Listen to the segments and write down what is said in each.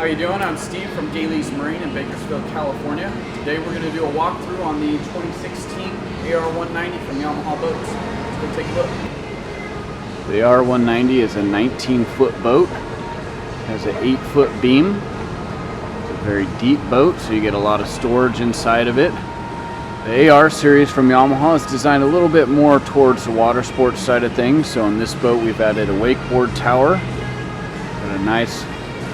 How you doing? I'm Steve from Gailey's Marine in Bakersfield, California. Today we're going to do a walkthrough on the 2016 AR190 from Yamaha Boats. Let's go take a look. The AR190 is a 19-foot boat. It has an 8-foot beam. It's a very deep boat, so you get a lot of storage inside of it. The AR series from Yamaha is designed a little bit more towards the water sports side of things. So in this boat we've added a Wakeboard Tower. Got a nice,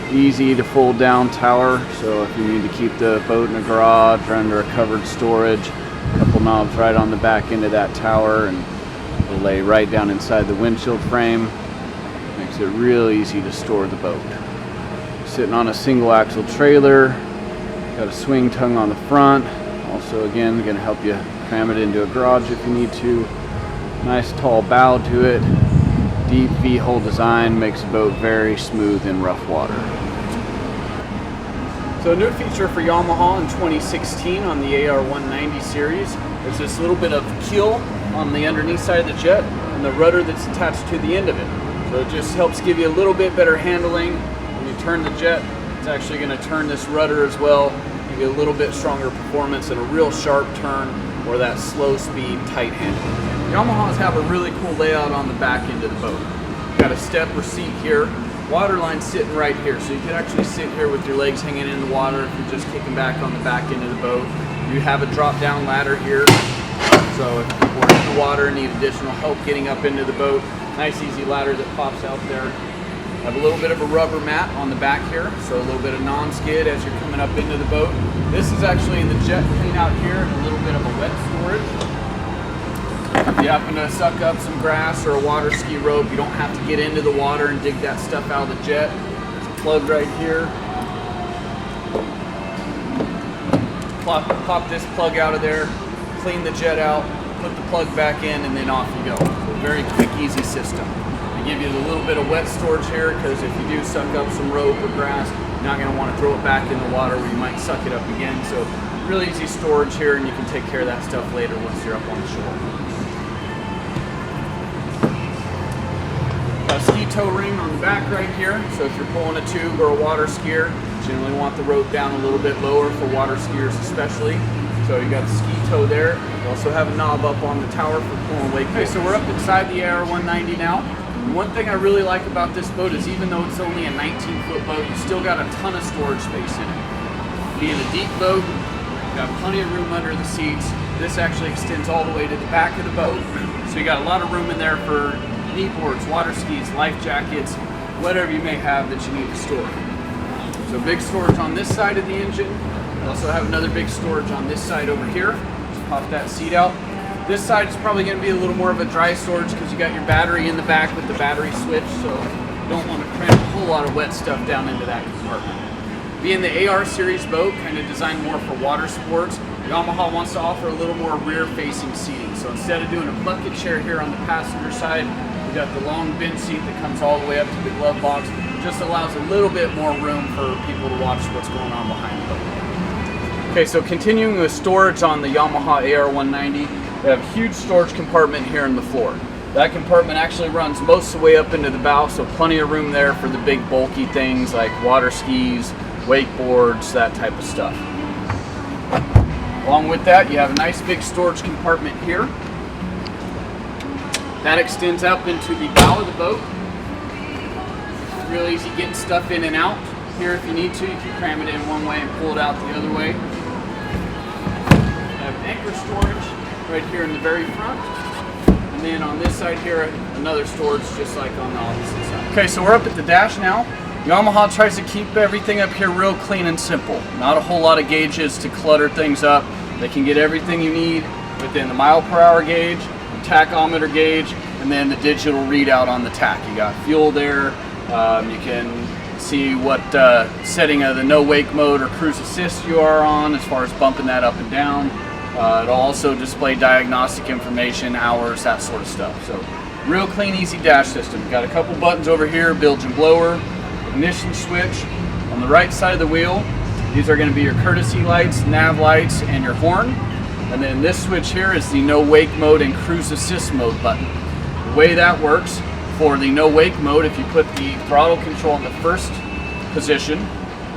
easy to fold down tower, so if you need to keep the boat in a garage or under a covered storage, a couple knobs right on the back end of that tower, and it'll lay right down inside the windshield frame. Makes it real easy to store the boat. Sitting on a single axle trailer, got a swing tongue on the front. Also, again, going to help you cram it into a garage if you need to. Nice tall bow to it. Deep V-hole design makes the boat very smooth in rough water. So a new feature for Yamaha in 2016 on the AR190 series is this little bit of keel on the underneath side of the jet and the rudder that's attached to the end of it. So it just helps give you a little bit better handling. When you turn the jet, it's actually going to turn this rudder as well, give you a little bit stronger performance and a real sharp turn or that slow speed tight handling. Yamahas have a really cool layout on the back end of the boat. You've got a step or seat here, water line sitting right here, so you can actually sit here with your legs hanging in the water if you're just kicking back on the back end of the boat. You have a drop down ladder here, so if we're in the water and need additional help getting up into the boat, nice easy ladder that pops out there. Have a little bit of a rubber mat on the back here, so a little bit of non-skid as you're coming up into the boat. This is actually in the jet clean out here, a little bit of a wet storage. If you happen to suck up some grass or a water ski rope, you don't have to get into the water and dig that stuff out of the jet. There's a plug right here. Pop this plug out of there, clean the jet out, put the plug back in, and then off you go. So a very quick, easy system. They give you a little bit of wet storage here because if you do suck up some rope or grass, you're not going to want to throw it back in the water where you might suck it up again. So really easy storage here, and you can take care of that stuff later once you're up on the shore. Got a ski tow ring on the back right here, so if you're pulling a tube or a water skier, you generally want the rope down a little bit lower for water skiers especially. So you got the ski tow there. You also have a knob up on the tower for pulling wakeboards. Okay, so we're up inside the AR190 now. And one thing I really like about this boat is even though it's only a 19-foot boat, you still got a ton of storage space in it. Being a deep boat, you've got plenty of room under the seats. This actually extends all the way to the back of the boat. So you got a lot of room in there for kneeboards, water skis, life jackets, whatever you may have that you need to store. So big storage on this side of the engine. We also have another big storage on this side over here. Just pop that seat out. This side is probably going to be a little more of a dry storage because you got your battery in the back with the battery switch, so you don't want to cram a whole lot of wet stuff down into that compartment. Being the AR series boat, kind of designed more for water sports, Yamaha wants to offer a little more rear-facing seating. So instead of doing a bucket chair here on the passenger side, we got the long bin seat that comes all the way up to the glove box. Just allows a little bit more room for people to watch what's going on behind the boat. Okay, so continuing with storage on the Yamaha AR190, we have a huge storage compartment here in the floor. That compartment actually runs most of the way up into the bow, so plenty of room there for the big bulky things like water skis, wakeboards, that type of stuff. Along with that, you have a nice big storage compartment here. That extends up into the bow of the boat. Real easy getting stuff in and out. Here if you need to, you can cram it in one way and pull it out the other way. You have anchor storage right here in the very front. And then on this side here, another storage just like on the opposite side. Okay, so we're up at the dash now. Yamaha tries to keep everything up here real clean and simple. Not a whole lot of gauges to clutter things up. They can get everything you need within the mile-per-hour gauge, the tachometer gauge, and then the digital readout on the tach. You got fuel there. You can see what setting of the no wake mode or cruise assist you are on as far as bumping that up and down. It'll also display diagnostic information, hours, that sort of stuff. So real clean, easy dash system. Got a couple buttons over here, bilge and blower, ignition switch. On the right side of the wheel, these are going to be your courtesy lights, nav lights, and your horn. And then this switch here is the no wake mode and cruise assist mode button. The way that works, for the no wake mode, if you put the throttle control in the first position,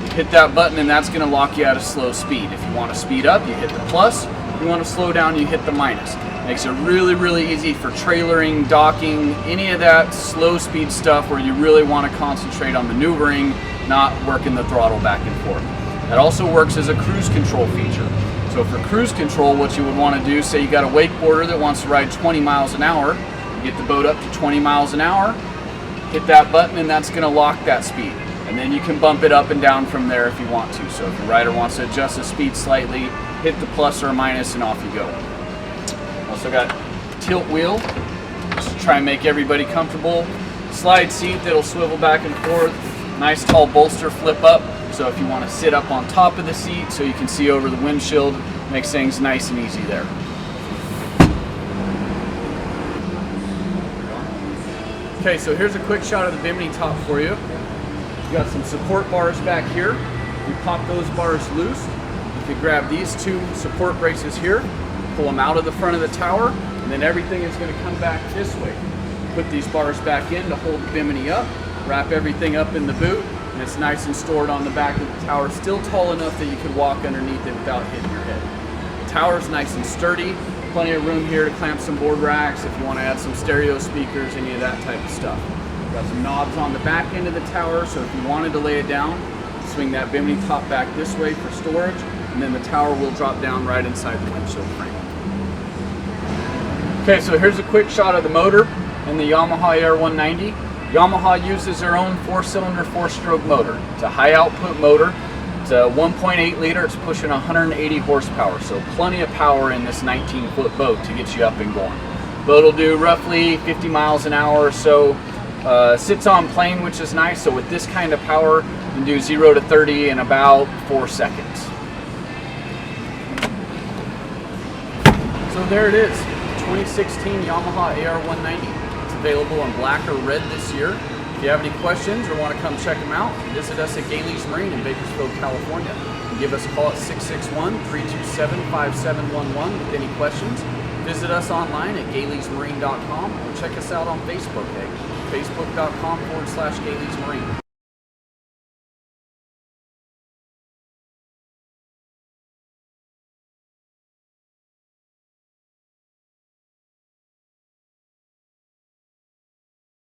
You hit that button and that's going to lock you at a slow speed. If you want to speed up, you hit the plus. If you want to slow down, you hit the minus. Makes it really, really easy for trailering, docking, any of that slow speed stuff where you really want to concentrate on maneuvering, not working the throttle back and forth. That also works as a cruise control feature. So for cruise control, what you would want to do, say you got a wakeboarder that wants to ride 20 miles an hour, you get the boat up to 20 miles an hour, hit that button and that's going to lock that speed. And then you can bump it up and down from there if you want to. So if your rider wants to adjust the speed slightly, hit the plus or minus and off you go. Also got tilt wheel, just to try and make everybody comfortable. Slide seat that'll swivel back and forth. Nice tall bolster flip up. So if you want to sit up on top of the seat so you can see over the windshield, makes things nice and easy there. Okay, so here's a quick shot of the Bimini top for you. You got some support bars back here. You pop those bars loose. You can grab these two support braces here, pull them out of the front of the tower, and then everything is going to come back this way. Put these bars back in to hold the Bimini up, wrap everything up in the boot, and it's nice and stored on the back of the tower, still tall enough that you could walk underneath it without hitting your head. The tower's nice and sturdy, plenty of room here to clamp some board racks if you want to add some stereo speakers, any of that type of stuff. Got some knobs on the back end of the tower, so if you wanted to lay it down, swing that Bimini top back this way for storage, and then the tower will drop down right inside the windshield frame. Okay, so here's a quick shot of the motor and the Yamaha AR190. Yamaha uses their own 4-cylinder 4-stroke motor. It's a high output motor. It's a 1.8 liter, it's pushing 180 horsepower, so plenty of power in this 19-foot boat to get you up and going. Boat will do roughly 50 miles an hour or so. Sits on plane, which is nice, so with this kind of power, you can do 0 to 30 in about 4 seconds. So there it is, 2016 Yamaha AR190. It's available in black or red this year. If you have any questions or want to come check them out, visit us at Gailey's Marine in Bakersfield, California. Give us a call at 661-327-5711 with any questions. Visit us online at gayleysmarine.com or check us out on Facebook at facebook.com/Gailey'sMarine.